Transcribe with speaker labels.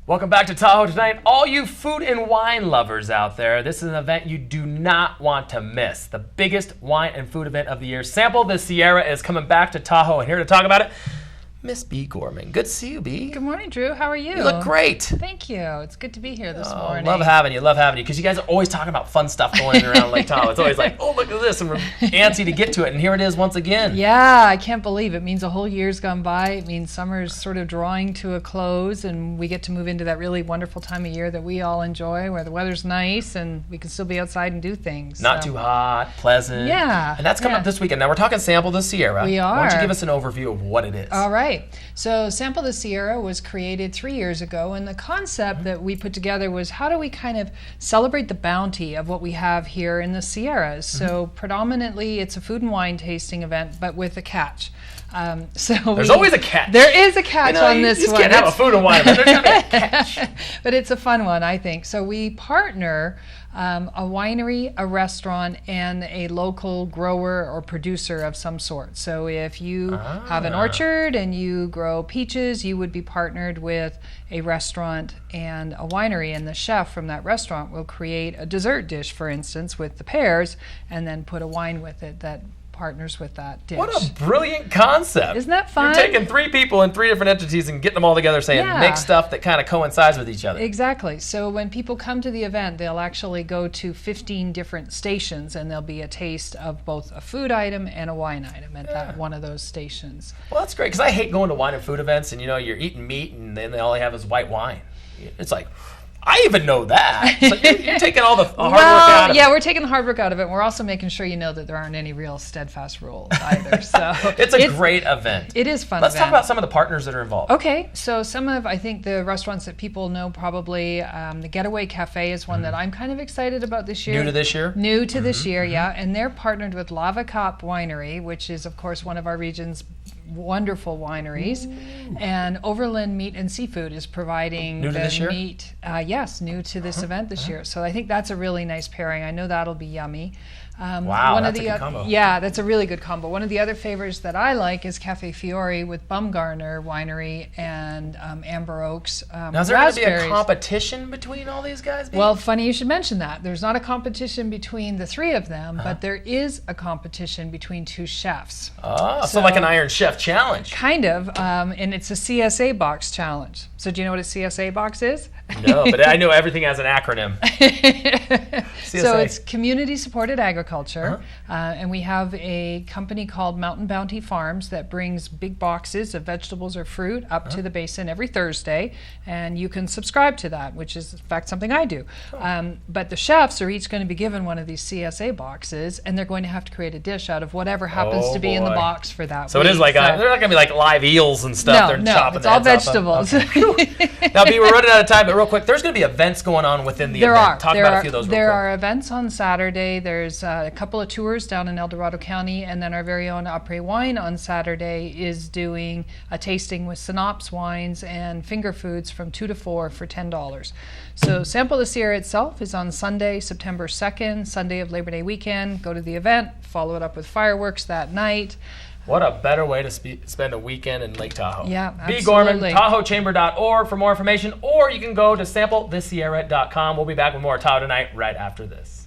Speaker 1: Welcome back to Tahoe Tonight. All you food and wine lovers out there, this is an event you do not want to miss. The biggest wine and food event of the year. Sample the Sierra is coming back to Tahoe, and here to talk about it, Miss B. Gorman. Good to see you, B.
Speaker 2: Good morning, Drew. How are you?
Speaker 1: You look great.
Speaker 2: Thank you. It's good to be here this morning.
Speaker 1: Love having you, because you guys are always talking about fun stuff going around Lake Tahoe. It's always like, oh, look at this, and we're antsy to get to it, and here it is once again.
Speaker 2: Yeah, I can't believe it. Means a whole year's gone by. It means summer's sort of drawing to a close, and we get to move into that really wonderful time of year that we all enjoy, where the weather's nice, and we can still be outside and do things.
Speaker 1: Not too hot, pleasant.
Speaker 2: Yeah.
Speaker 1: And that's coming up this weekend. Now, we're talking Sample the Sierra.
Speaker 2: We are.
Speaker 1: Why don't you give us an overview of what it is?
Speaker 2: All right. So Sample the Sierra was created 3 years ago, and the concept that we put together was how do we kind of celebrate the bounty of what we have here in the Sierras. So predominantly it's a food and wine tasting event, but with a catch.
Speaker 1: There's always a catch.
Speaker 2: There is a catch on this one.
Speaker 1: You just can't have a food and wine event. There's got to be a catch.
Speaker 2: But it's a fun one, I think. So we partner a winery, a restaurant, and a local grower or producer of some sort. So if you have an orchard and you grow peaches, you would be partnered with a restaurant and a winery, and the chef from that restaurant will create a dessert dish, for instance, with the pears, and then put a wine with it that partners with that dish.
Speaker 1: What a brilliant concept.
Speaker 2: Isn't that fun?
Speaker 1: You're taking 3 people in 3 different entities and getting them all together saying make stuff that kind of coincides with each other.
Speaker 2: Exactly. So when people come to the event, they'll actually go to 15 different stations, and there'll be a taste of both a food item and a wine item at that one of those stations.
Speaker 1: Well, that's great, because I hate going to wine and food events and, you're eating meat and then all they have is white wine. It's like, I even know that. So you're taking all the hard work out of it.
Speaker 2: Yeah, we're taking the hard work out of it. We're also making sure you know that there aren't any real steadfast rules either. So
Speaker 1: it's a great event.
Speaker 2: It is fun.
Speaker 1: Let's talk about some of the partners that are involved.
Speaker 2: Okay, so some of, I think, the restaurants that people know probably, the Getaway Cafe is one that I'm kind of excited about this year.
Speaker 1: New to this year?
Speaker 2: New to this year, yeah. And they're partnered with Lava Cop Winery, which is, of course, one of our region's wonderful wineries. And Overland Meat and Seafood is providing
Speaker 1: new to this year?
Speaker 2: meat. Yes, new to this event this year. So I think that's a really nice pairing. I know that'll be yummy.
Speaker 1: Wow, that's a good combo.
Speaker 2: Yeah, that's a really good combo. One of the other favorites that I like is Cafe Fiore with Bumgarner Winery and Amber Oaks
Speaker 1: Now, is there going to be a competition between all these guys?
Speaker 2: Well, funny you should mention that. There's not a competition between the 3 of them, but there is a competition between 2 chefs.
Speaker 1: Oh, so like an Iron Chef challenge.
Speaker 2: Kind of, and it's a CSA box challenge. So do you know what a CSA box is?
Speaker 1: No, but I know everything has an acronym.
Speaker 2: So it's Community Supported Agriculture, and we have a company called Mountain Bounty Farms that brings big boxes of vegetables or fruit up to the basin every Thursday, and you can subscribe to that, which is in fact something I do. But the chefs are each going to be given one of these CSA boxes, and they're going to have to create a dish out of whatever happens to be in the box for that
Speaker 1: So
Speaker 2: week.
Speaker 1: it is like, they're not going to be like live eels and stuff. They're chopping
Speaker 2: it's all vegetables.
Speaker 1: Now, B, we're running out of time, but real quick, there's going to be events going on within the event. Talk about a few of those real quick.
Speaker 2: There are events on Saturday. There's a couple of tours down in El Dorado County, and then our very own Après Wine on Saturday is doing a tasting with Synops wines and finger foods from 2 to 4 for $10. So Sample the Sierra itself is on Sunday, September 2nd, Sunday of Labor Day weekend. Go to the event, follow it up with fireworks that night.
Speaker 1: What a better way to spend a weekend in Lake Tahoe.
Speaker 2: Yeah, absolutely.
Speaker 1: B. Gorman, TahoeChamber.org for more information, or you can go to SampleTheSierra.com. We'll be back with more Tahoe Tonight right after this.